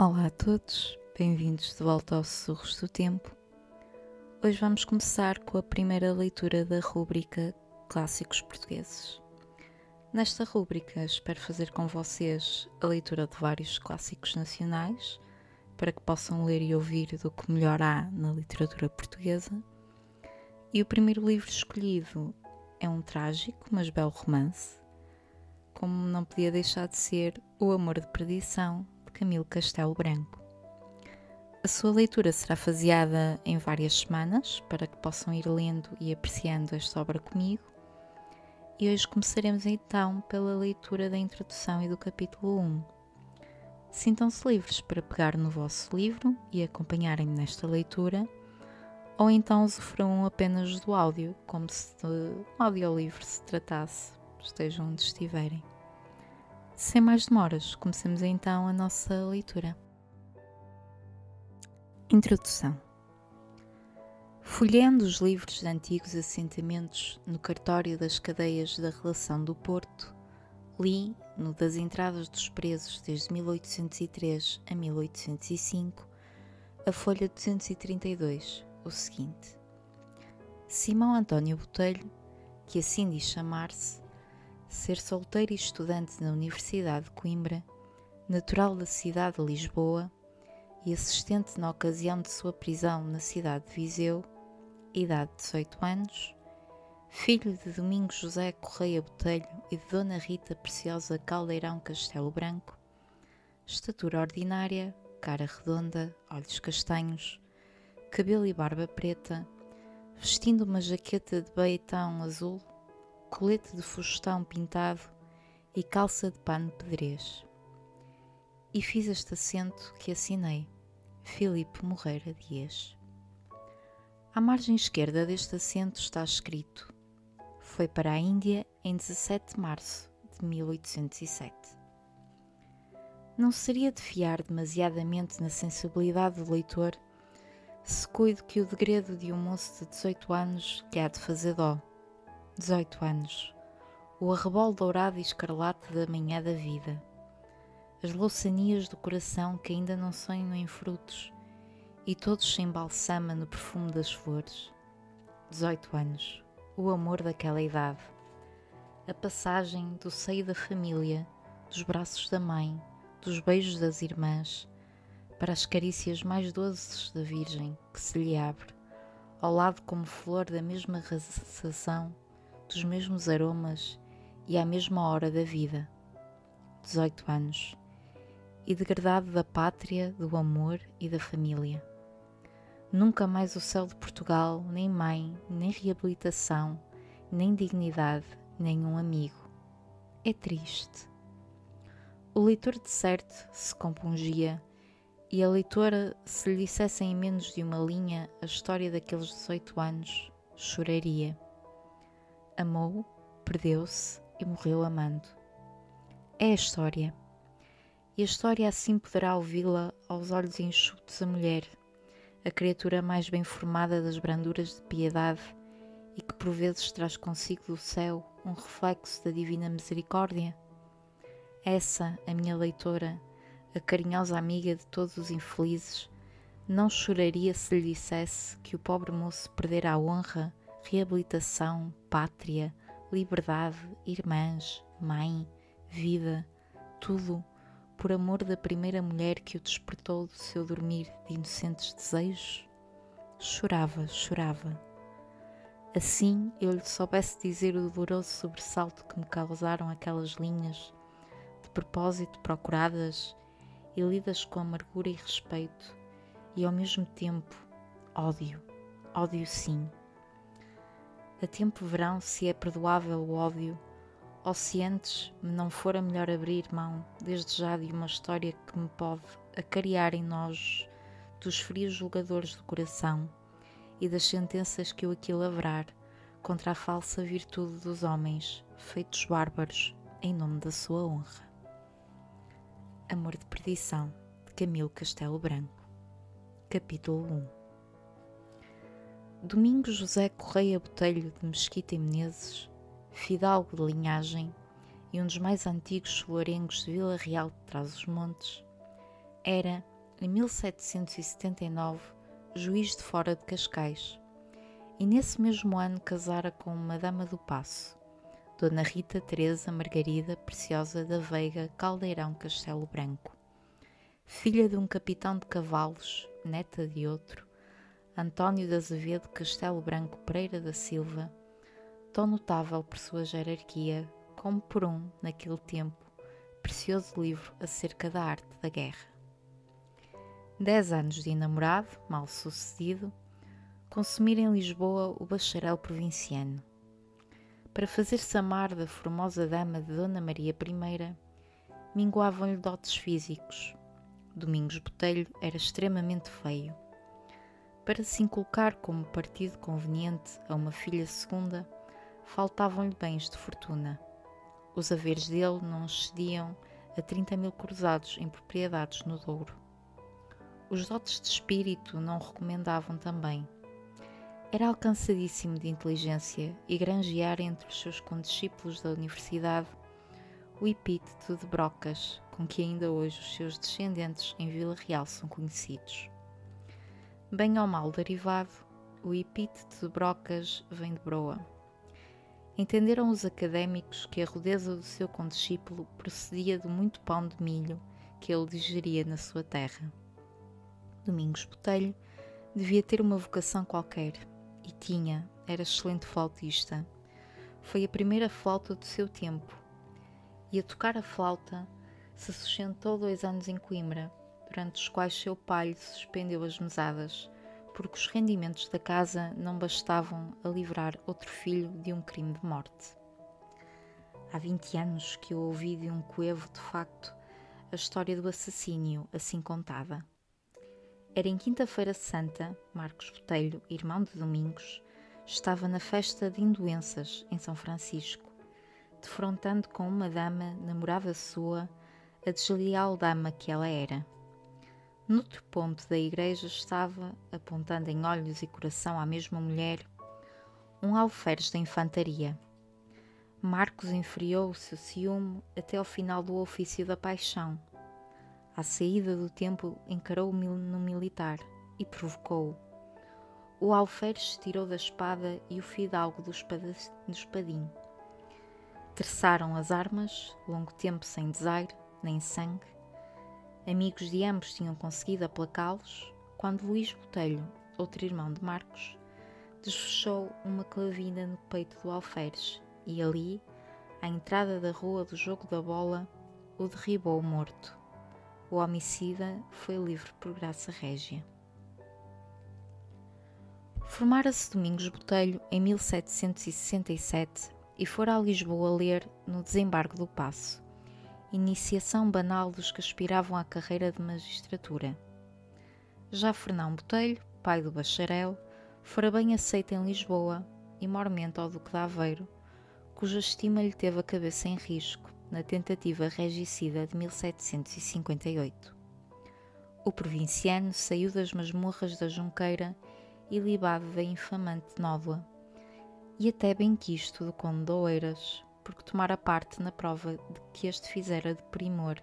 Olá a todos, bem-vindos de volta aos Sussurros do Tempo. Hoje vamos começar com a primeira leitura da rúbrica Clássicos Portugueses. Nesta rúbrica espero fazer com vocês a leitura de vários clássicos nacionais para que possam ler e ouvir do que melhor há na literatura portuguesa. E o primeiro livro escolhido é um trágico, mas belo romance, como não podia deixar de ser O Amor de Perdição, de Camilo Castelo Branco. A sua leitura será faseada em várias semanas, para que possam ir lendo e apreciando esta obra comigo. E hoje começaremos então pela leitura da introdução e do capítulo 1. Sintam-se livres para pegar no vosso livro e acompanharem-me nesta leitura, ou então usufruam apenas do áudio, como se de um audiolivro se tratasse, estejam onde estiverem. Sem mais demoras, comecemos então a nossa leitura. Introdução. Folheando os livros de antigos assentamentos no cartório das cadeias da Relação do Porto, li, no das entradas dos presos desde 1803 a 1805, a folha 232, o seguinte: Simão António Botelho, que assim diz chamar-se, ser solteiro e estudante na Universidade de Coimbra, natural da cidade de Lisboa e assistente na ocasião de sua prisão na cidade de Viseu, idade de 18 anos, filho de Domingos José Correia Botelho e de Dona Rita Preciosa Caldeirão Castelo Branco, estatura ordinária, cara redonda, olhos castanhos, cabelo e barba preta, vestindo uma jaqueta de baetão azul, colete de fustão pintado e calça de pano pedrez. E fiz este assento que assinei, Filipe Moreira Dias. À margem esquerda deste assento está escrito: foi para a Índia em 17 de março de 1807. Não seria de fiar demasiadamente na sensibilidade do leitor se cuido que o degredo de um moço de 18 anos lhe há de fazer dó. 18 anos, o arrebol dourado e escarlate da manhã da vida, as louçanias do coração que ainda não sonham em frutos e todos se embalsama no perfume das flores. 18 anos, o amor daquela idade, a passagem do seio da família, dos braços da mãe, dos beijos das irmãs, para as carícias mais doces da Virgem que se lhe abre, ao lado como flor da mesma raçação, dos mesmos aromas e à mesma hora da vida. 18 anos, e degradado da pátria, do amor e da família. Nunca mais o céu de Portugal, nem mãe, nem reabilitação, nem dignidade, nem um amigo. É triste. O leitor de certo se compungia, e a leitora, se lhe dissessem em menos de uma linha a história daqueles 18 anos, choraria. Amou, perdeu-se e morreu amando. É a história. E a história assim poderá ouvi-la aos olhos enxutos a mulher, a criatura mais bem formada das branduras de piedade e que por vezes traz consigo do céu um reflexo da divina misericórdia. Essa, a minha leitora, a carinhosa amiga de todos os infelizes, não choraria se lhe dissesse que o pobre moço perdera a honra, reabilitação, pátria, liberdade, irmãs, mãe, vida, tudo, por amor da primeira mulher que o despertou do seu dormir de inocentes desejos? Chorava, chorava. Assim eu lhe soubesse dizer o doloroso sobressalto que me causaram aquelas linhas, de propósito procuradas e lidas com amargura e respeito, e ao mesmo tempo ódio, ódio sim. A tempo verão se é perdoável o ódio, ou se antes me não fora melhor abrir mão, desde já, de uma história que me pode acarear em nós dos frios julgadores do coração e das sentenças que eu aqui lavrar contra a falsa virtude dos homens, feitos bárbaros, em nome da sua honra. Amor de Perdição, de Camilo Castelo Branco. Capítulo 1. Domingos José Correia Botelho de Mesquita e Menezes, fidalgo de linhagem e um dos mais antigos solarengos de Vila Real de Trás-os-Montes, era, em 1779, juiz de fora de Cascais, e nesse mesmo ano casara com uma dama do Paço, Dona Rita Teresa Margarida Preciosa da Veiga Caldeirão Castelo Branco, filha de um capitão de cavalos, neta de outro, António de Azevedo Castelo Branco Pereira da Silva, tão notável por sua jerarquia como por naquele tempo, precioso livro acerca da arte da guerra. 10 anos de namorado, mal sucedido, consumira em Lisboa o bacharel provinciano. Para fazer-se amar da formosa dama de Dona Maria I, minguavam-lhe dotes físicos. Domingos Botelho era extremamente feio. Para se inculcar como partido conveniente a uma filha segunda, faltavam-lhe bens de fortuna. Os haveres dele não excediam a 30.000 cruzados em propriedades no Douro. Os dotes de espírito não o recomendavam também. Era alcançadíssimo de inteligência e granjeara entre os seus condiscípulos da universidade o epíteto de Brocas, com que ainda hoje os seus descendentes em Vila Real são conhecidos. Bem ou mal derivado, o epíteto de Brocas vem de broa. Entenderam os académicos que a rudeza do seu condiscípulo procedia do muito pão de milho que ele digeria na sua terra. Domingos Botelho devia ter uma vocação qualquer, e tinha, era excelente flautista. Foi a primeira flauta do seu tempo, e a tocar a flauta se sustentou 2 anos em Coimbra, durante os quais seu pai lhe suspendeu as mesadas, porque os rendimentos da casa não bastavam a livrar outro filho de um crime de morte. Há 20 anos que eu ouvi de um coevo de facto a história do assassínio assim contada. Era em Quinta-feira Santa, Marcos Botelho, irmão de Domingos, estava na festa de Indoenças, em São Francisco, defrontando com uma dama, namorada sua, a desleal dama que ela era. Noutro ponto da igreja estava, apontando em olhos e coração à mesma mulher, um alferes da infantaria. Marcos enfriou o seu ciúme até ao final do ofício da paixão. À saída do templo encarou-o no militar e provocou-o. O alferes tirou da espada e o fidalgo do espadim. Terçaram as armas, longo tempo sem desaire, nem sangue. Amigos de ambos tinham conseguido aplacá-los, quando Luís Botelho, outro irmão de Marcos, desfechou uma clavina no peito do alferes e ali, à entrada da rua do jogo da bola, o derribou morto. O homicida foi livre por graça régia. Formara-se Domingos Botelho em 1767 e fora a Lisboa ler no Desembargo do Paço, iniciação banal dos que aspiravam à carreira de magistratura. Já Fernão Botelho, pai do bacharel, fora bem aceito em Lisboa e mormente ao Duque de Aveiro, cuja estima lhe teve a cabeça em risco na tentativa regicida de 1758. O provinciano saiu das masmorras da Junqueira e libado da infamante Nódoa, e até bem quisto do conde de Oeiras, porque tomara parte na prova de que este fizera de primor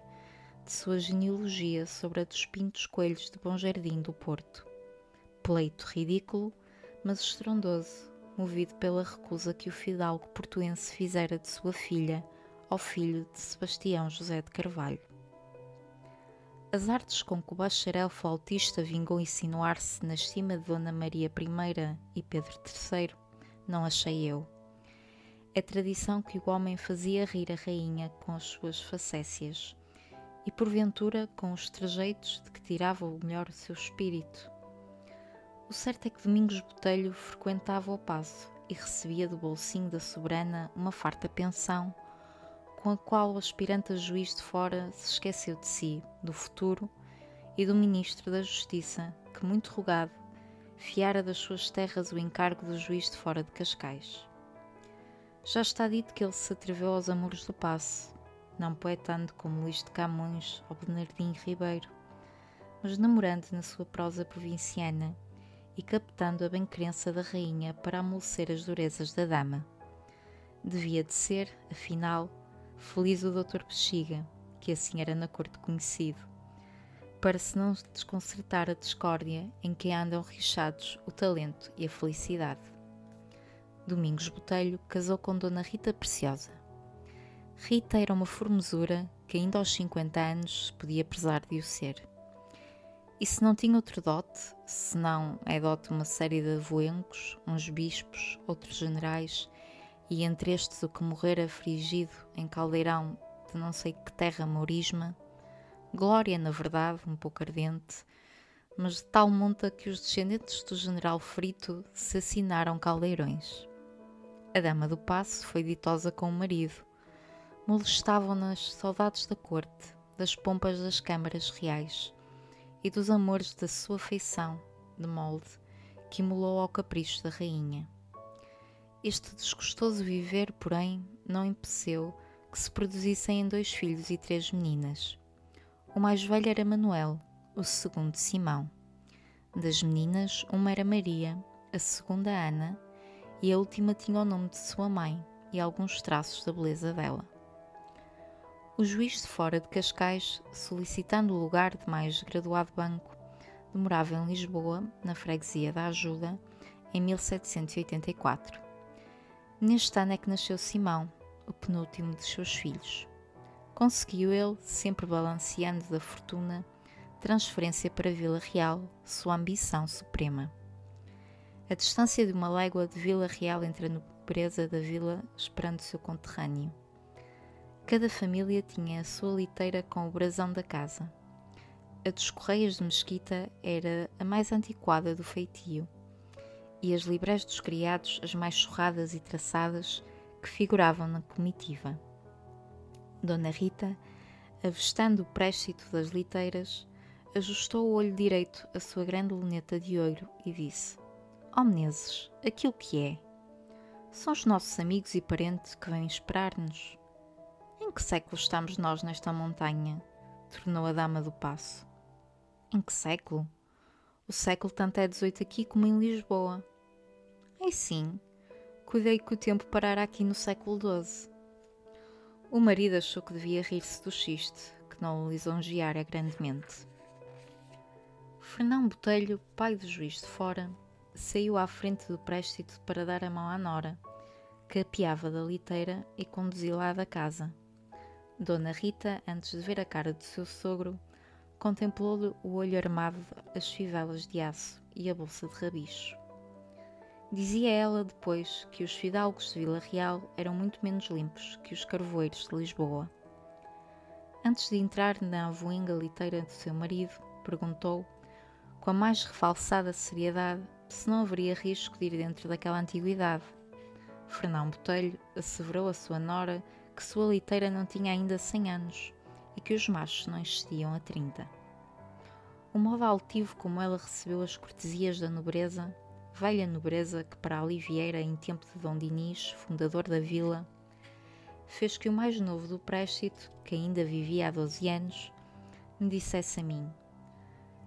de sua genealogia sobre a dos Pintos Coelhos de Bom Jardim do Porto. Pleito ridículo, mas estrondoso, movido pela recusa que o fidalgo portuense fizera de sua filha ao filho de Sebastião José de Carvalho. As artes com que o bacharel flautista vingou insinuar-se na estima de Dona Maria I e Pedro III, não achei eu. É tradição que o homem fazia rir a rainha com as suas facécias e, porventura, com os trejeitos de que tirava o melhor do seu espírito. O certo é que Domingos Botelho frequentava o paço e recebia do bolsinho da soberana uma farta pensão, com a qual o aspirante a juiz de fora se esqueceu de si, do futuro e do ministro da Justiça, que, muito rogado, fiara das suas terras o encargo do juiz de fora de Cascais. Já está dito que ele se atreveu aos amores do paço, não poetando como Luís de Camões ou Bernardino Ribeiro, mas namorando na sua prosa provinciana e captando a bem-crença da rainha para amolecer as durezas da dama. Devia de ser, afinal, feliz o Dr. Bexiga, que assim era na corte conhecido. para se não desconcertar a discórdia em que andam richados o talento e a felicidade. Domingos Botelho casou com Dona Rita Preciosa. Rita era uma formosura que ainda aos 50 anos se podia prezar de o ser. E se não tinha outro dote, se não é dote uma série de avoengos, uns bispos, outros generais, e entre estes o que morrera frigido em caldeirão de não sei que terra mourisma, glória na verdade, um pouco ardente, mas de tal monta que os descendentes do general Frito se assinaram caldeirões. A dama do paço foi ditosa com o marido, molestavam-nas saudades da corte, das pompas das câmaras reais, e dos amores da sua feição, de molde, que imolou ao capricho da rainha. Este desgostoso viver, porém, não impedeceu que se produzissem 2 filhos e 3 meninas. O mais velho era Manuel, o segundo Simão. Das meninas, uma era Maria, a segunda Ana, e a última tinha o nome de sua mãe e alguns traços da beleza dela. O juiz de fora de Cascais, solicitando o lugar de mais graduado banco, demorava em Lisboa, na freguesia da Ajuda, em 1784. Neste ano é que nasceu Simão, o penúltimo de seus filhos. Conseguiu ele, sempre balanceando da fortuna, transferência para Vila Real, sua ambição suprema. A distância de uma légua de Vila Real entre a nobreza da vila esperando o seu conterrâneo. Cada família tinha a sua liteira com o brasão da casa. A dos Correias de Mesquita era a mais antiquada do feitio, e as librés dos criados as mais surradas e traçadas que figuravam na comitiva. Dona Rita, avistando o préstito das liteiras, ajustou o olho direito à sua grande luneta de ouro e disse: "Ó Menezes, aquilo que é? São os nossos amigos e parentes que vêm esperar-nos." "Em que século estamos nós nesta montanha?" tornou a dama do paço. "Em que século? O século tanto é 18 aqui como em Lisboa." "Ei sim, cuidei que o tempo parara aqui no século XII." O marido achou que devia rir-se do chiste, que não o lisonjeara grandemente. Fernão Botelho, pai do juiz de fora, saiu à frente do préstito para dar a mão à nora, que apeava da liteira e conduzi-la da casa. Dona Rita, antes de ver a cara do seu sogro, contemplou-lhe o olho armado, as fivelas de aço e a bolsa de rabicho. Dizia ela depois que os fidalgos de Vila Real eram muito menos limpos que os carvoeiros de Lisboa. Antes de entrar na avoenga liteira do seu marido, perguntou, com a mais refalsada seriedade, se não haveria risco de ir dentro daquela antiguidade. Fernão Botelho asseverou a sua nora que sua liteira não tinha ainda 100 anos e que os machos não excediam a 30. O modo altivo como ela recebeu as cortesias da nobreza, velha nobreza que para ali viera em tempo de Dom Dinis, fundador da vila, fez que o mais novo do préstito, que ainda vivia há 12 anos, me dissesse a mim: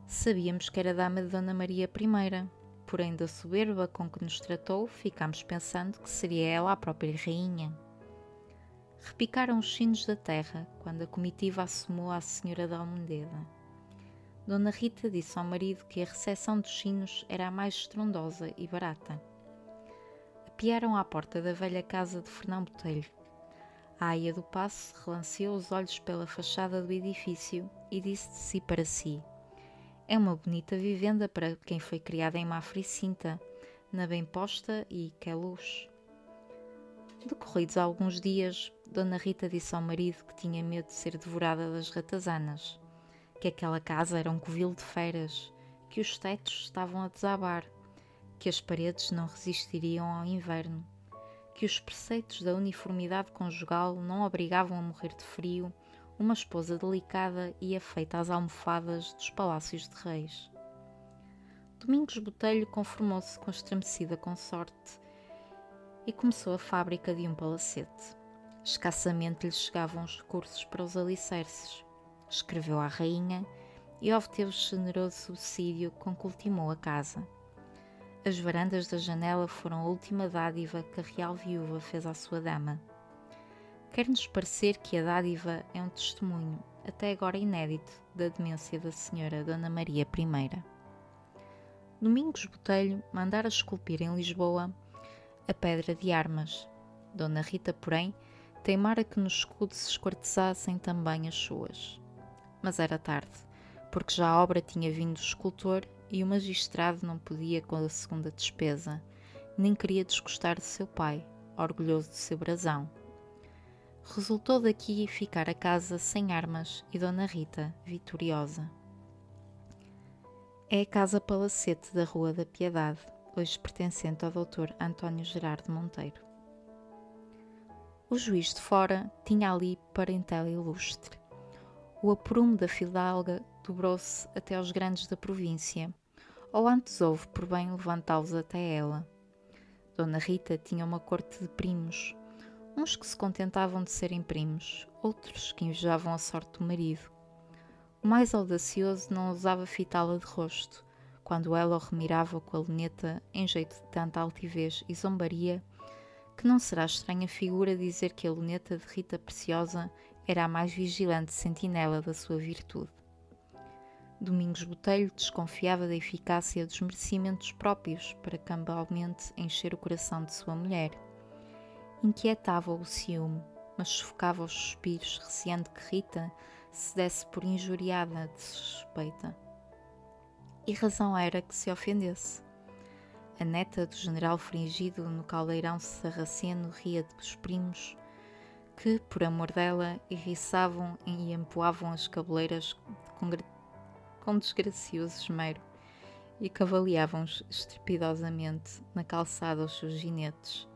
"Sabíamos que era dama de Dona Maria I, porém da soberba com que nos tratou, ficámos pensando que seria ela a própria rainha." Repicaram os sinos da terra quando a comitiva assomou à senhora da Almededa. Dona Rita disse ao marido que a recepção dos sinos era a mais estrondosa e barata. Apearam à porta da velha casa de Fernão Botelho. A aia do paço relanceou os olhos pela fachada do edifício e disse de si para si: "É uma bonita vivenda para quem foi criada em Mafra e Cinta, na bem posta e que é luz." Decorridos alguns dias, Dona Rita disse ao marido que tinha medo de ser devorada das ratazanas, que aquela casa era um covil de feras, que os tetos estavam a desabar, que as paredes não resistiriam ao inverno, que os preceitos da uniformidade conjugal não obrigavam a morrer de frio uma esposa delicada e afeita às almofadas dos palácios de reis. Domingos Botelho conformou-se com a estremecida consorte e começou a fábrica de um palacete. Escassamente lhe chegavam os recursos para os alicerces. Escreveu à rainha e obteve generoso subsídio com que ultimou a casa. As varandas da janela foram a última dádiva que a real viúva fez à sua dama. Quer-nos parecer que a dádiva é um testemunho até agora inédito, da demência da senhora Dona Maria I. Domingos Botelho mandara esculpir em Lisboa a pedra de armas. Dona Rita, porém, teimara que no escudo se esquartezassem também as suas. Mas era tarde, porque já a obra tinha vindo do escultor e o magistrado não podia com a segunda despesa, nem queria desgostar de seu pai, orgulhoso do seu brasão. Resultou daqui ficar a casa sem armas e Dona Rita vitoriosa. É a Casa Palacete da Rua da Piedade, hoje pertencente ao Dr. António Gerardo Monteiro. O juiz de fora tinha ali parentela ilustre. O aprumo da fidalga dobrou-se até aos grandes da província, ou antes houve por bem levantá-los até ela. Dona Rita tinha uma corte de primos, uns que se contentavam de serem primos, outros que invejavam a sorte do marido. O mais audacioso não ousava fitá-la de rosto, quando ela o remirava com a luneta em jeito de tanta altivez e zombaria, que não será estranha figura dizer que a luneta de Rita Preciosa era a mais vigilante sentinela da sua virtude. Domingos Botelho desconfiava da eficácia dos merecimentos próprios para cambalmente encher o coração de sua mulher. Inquietava-o o ciúme, mas sufocava os suspiros, receando que Rita se desse por injuriada de suspeita. E razão era que se ofendesse. A neta do general Fringido no caldeirão sarraceno ria dos primos, que, por amor dela, erriçavam e empoavam as cabeleiras com desgracioso esmero e cavaleavam estrepidosamente na calçada os seus ginetes,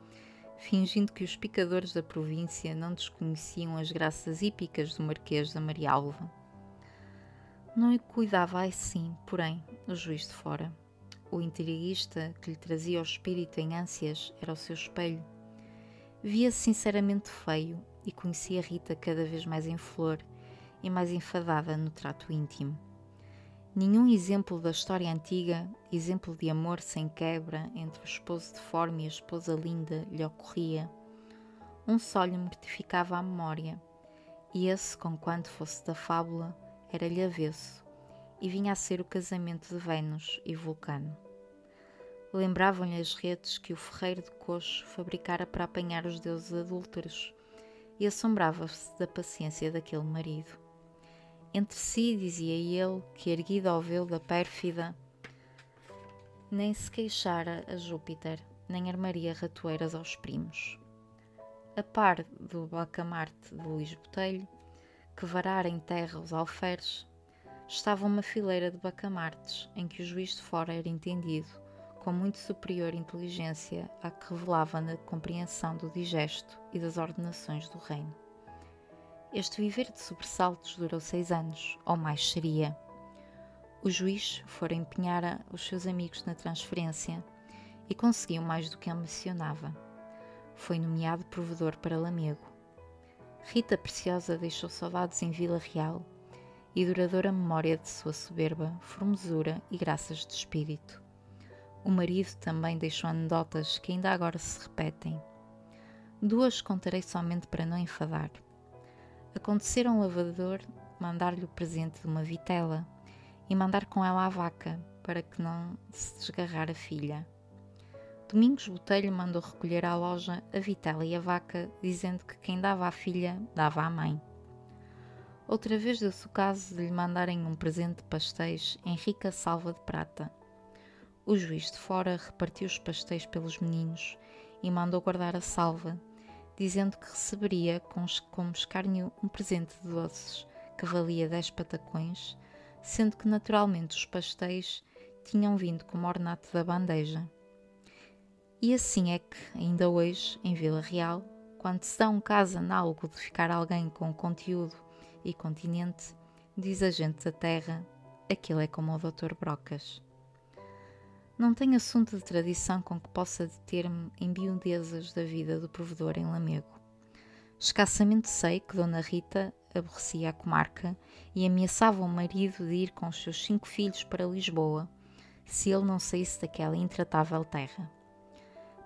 fingindo que os picadores da província não desconheciam as graças hípicas do Marquês da Marialva. Não lhe cuidava assim, porém, o juiz de fora. O intriguista que lhe trazia o espírito em ânsias era o seu espelho. Via-se sinceramente feio e conhecia Rita cada vez mais em flor e mais enfadada no trato íntimo. Nenhum exemplo da história antiga, exemplo de amor sem quebra entre o esposo deforme e a esposa linda, lhe ocorria. Um só lhe mortificava a memória, e esse, conquanto fosse da fábula, era-lhe avesso, e vinha a ser o casamento de Vênus e Vulcano. Lembravam-lhe as redes que o ferreiro de coxo fabricara para apanhar os deuses adúlteros, e assombrava-se da paciência daquele marido. Entre si dizia ele que, erguido ao véu da pérfida, nem se queixara a Júpiter, nem armaria ratoeiras aos primos. A par do bacamarte de Luís Botelho, que varara em terra os alferes, estava uma fileira de bacamartes, em que o juiz de fora era entendido, com muito superior inteligência à que revelava na compreensão do digesto e das ordenações do reino. Este viver de sobressaltos durou 6 anos, ou mais seria. O juiz fora empenhar os seus amigos na transferência e conseguiu mais do que ambicionava. Foi nomeado provedor para Lamego. Rita Preciosa deixou saudades em Vila Real e duradoura memória de sua soberba, formosura e graças de espírito. O marido também deixou anedotas que ainda agora se repetem. 2 contarei somente para não enfadar. Acontecera um lavrador mandar-lhe o presente de uma vitela e mandar com ela a vaca, para que não se desgarrar a filha. Domingos Botelho mandou recolher à loja a vitela e a vaca, dizendo que quem dava à filha, dava à mãe. Outra vez deu-se o caso de lhe mandarem um presente de pastéis em rica salva de prata. O juiz de fora repartiu os pastéis pelos meninos e mandou guardar a salva, dizendo que receberia como escárnio um presente de doces que valia 10 patacões, sendo que naturalmente os pastéis tinham vindo como ornato da bandeja. E assim é que, ainda hoje, em Vila Real, quando se dá um caso análogo de ficar alguém com conteúdo e continente, diz a gente da terra, aquilo é como o Dr. Brocas. Não tenho assunto de tradição com que possa deter-me em miudezas da vida do provedor em Lamego. Escassamente sei que Dona Rita aborrecia a comarca e ameaçava o marido de ir com os seus 5 filhos para Lisboa, se ele não saísse daquela intratável terra.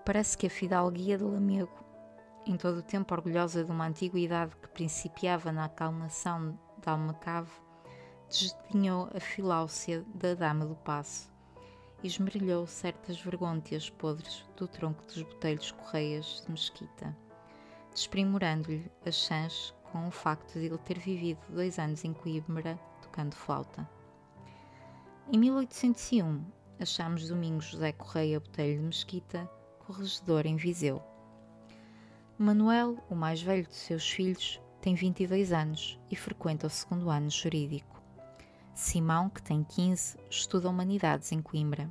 Parece que a fidalguia de Lamego, em todo o tempo orgulhosa de uma antiguidade que principiava na acalmação de Almacave, desdenhou a filáusia da Dama do Paço e esmerilhou certas vergônteas podres do tronco dos botelhos correias de Mesquita, desprimorando-lhe as chãs com o facto de ele ter vivido 2 anos em Coimbra tocando flauta. Em 1801, achámos Domingos José Correia Botelho de Mesquita, corregedor em Viseu. Manuel, o mais velho de seus filhos, tem 22 anos e frequenta o 2º ano jurídico. Simão, que tem 15, estuda Humanidades em Coimbra.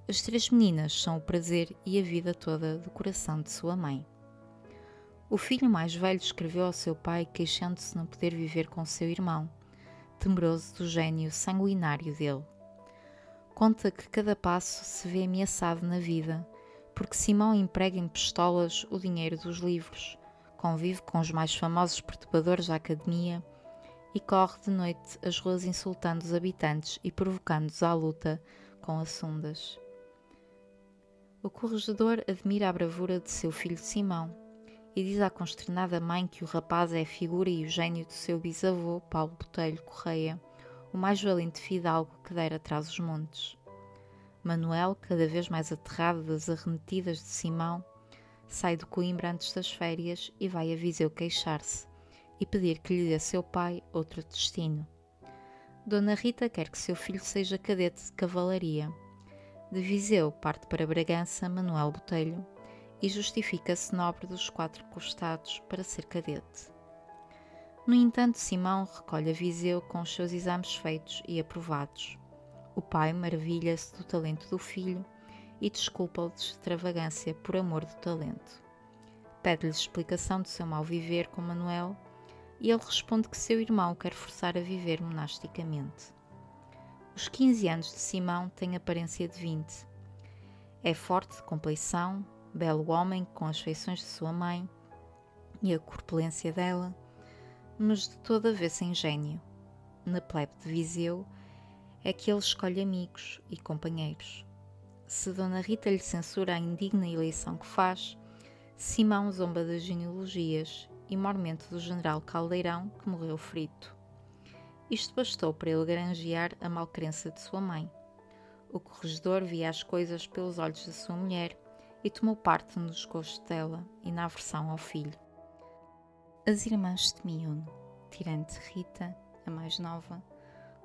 As 3 meninas são o prazer e a vida toda do coração de sua mãe. O filho mais velho escreveu ao seu pai queixando-se de não poder viver com seu irmão, temeroso do gênio sanguinário dele. Conta que cada passo se vê ameaçado na vida, porque Simão emprega em pistolas o dinheiro dos livros, convive com os mais famosos perturbadores da academia e corre de noite as ruas insultando os habitantes e provocando-os à luta com as sundas. O corregedor admira a bravura de seu filho Simão e diz à consternada mãe que o rapaz é a figura e o gênio do seu bisavô, Paulo Botelho Correia, o mais valente fidalgo que dera atrás os montes. Manuel, cada vez mais aterrado das arremetidas de Simão, sai de Coimbra antes das férias e vai a Viseu queixar-se e pedir que lhe dê seu pai outro destino. Dona Rita quer que seu filho seja cadete de cavalaria. De Viseu parte para Bragança Manuel Botelho e justifica-se nobre dos 4 costados para ser cadete. No entanto, Simão recolhe a Viseu com os seus exames feitos e aprovados. O pai maravilha-se do talento do filho e desculpa-o de extravagância por amor do talento. Pede-lhe explicação do seu mau viver com Manuel e ele responde que seu irmão o quer forçar a viver monasticamente. Os 15 anos de Simão têm aparência de 20. É forte de compleição, belo homem com as feições de sua mãe e a corpulência dela, mas de toda vez sem gênio. Na plebe de Viseu é que ele escolhe amigos e companheiros. Se Dona Rita lhe censura a indigna eleição que faz, Simão zomba das genealogias e mormente do general Caldeirão, que morreu frito. Isto bastou para ele granjear a malcrença de sua mãe. O corregedor via as coisas pelos olhos da sua mulher e tomou parte no desgosto dela e na aversão ao filho. As irmãs temiam-no, tirando Rita, a mais nova,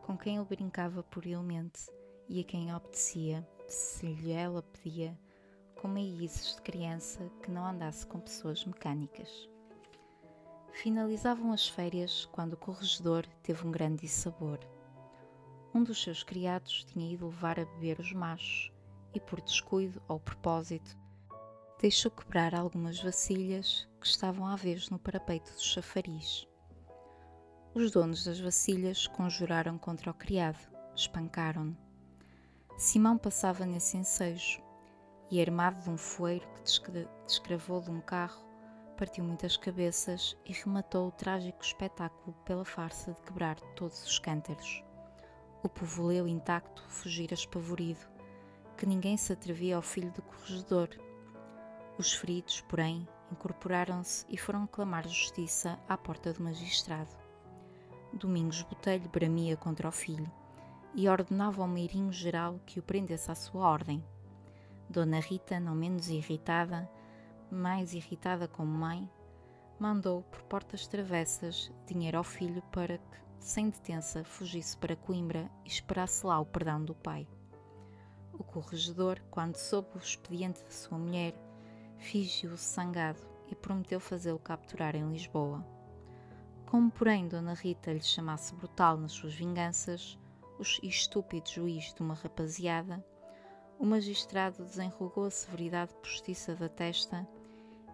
com quem ele brincava puerilmente e a quem obedecia se lhe ela pedia, com meiguices de criança que não andasse com pessoas mecânicas. Finalizavam as férias quando o corregedor teve um grande dissabor. Um dos seus criados tinha ido levar a beber os machos e, por descuido ou propósito, deixou quebrar algumas vasilhas que estavam à vez no parapeito do chafariz. Os donos das vasilhas conjuraram contra o criado, espancaram-no. Simão passava nesse ensejo e, armado de um foeiro que descravou de um carro, partiu muitas cabeças e rematou o trágico espetáculo pela farsa de quebrar todos os cântaros. O povo leu intacto fugir espavorido, que ninguém se atrevia ao filho do corregedor. Os feridos, porém, incorporaram-se e foram clamar justiça à porta do magistrado. Domingos Botelho bramia contra o filho e ordenava ao meirinho geral que o prendesse à sua ordem. Dona Rita, não menos irritada, mais irritada como mãe, mandou por portas travessas dinheiro ao filho para que, sem detença, fugisse para Coimbra e esperasse lá o perdão do pai. O corregedor, quando soube o expediente de sua mulher, fingiu-se zangado e prometeu fazê-lo capturar em Lisboa. Como, porém, Dona Rita lhe chamasse brutal nas suas vinganças, o estúpido juiz de uma rapaziada, o magistrado desenrugou a severidade postiça da testa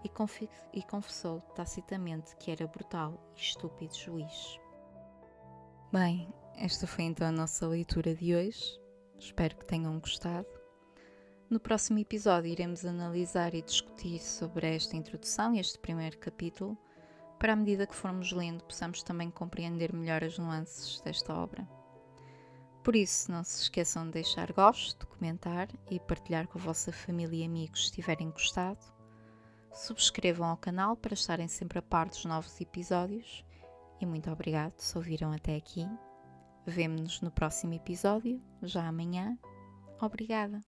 e confessou tacitamente que era brutal e estúpido juiz. Bem, esta foi então a nossa leitura de hoje. Espero que tenham gostado. No próximo episódio iremos analisar e discutir sobre esta introdução e este primeiro capítulo, para à medida que formos lendo possamos também compreender melhor as nuances desta obra. Por isso, não se esqueçam de deixar gosto, de comentar e partilhar com a vossa família e amigos se tiverem gostado. Subscrevam ao canal para estarem sempre a par dos novos episódios e muito obrigado se ouviram até aqui. Vemo-nos no próximo episódio, já amanhã. Obrigada!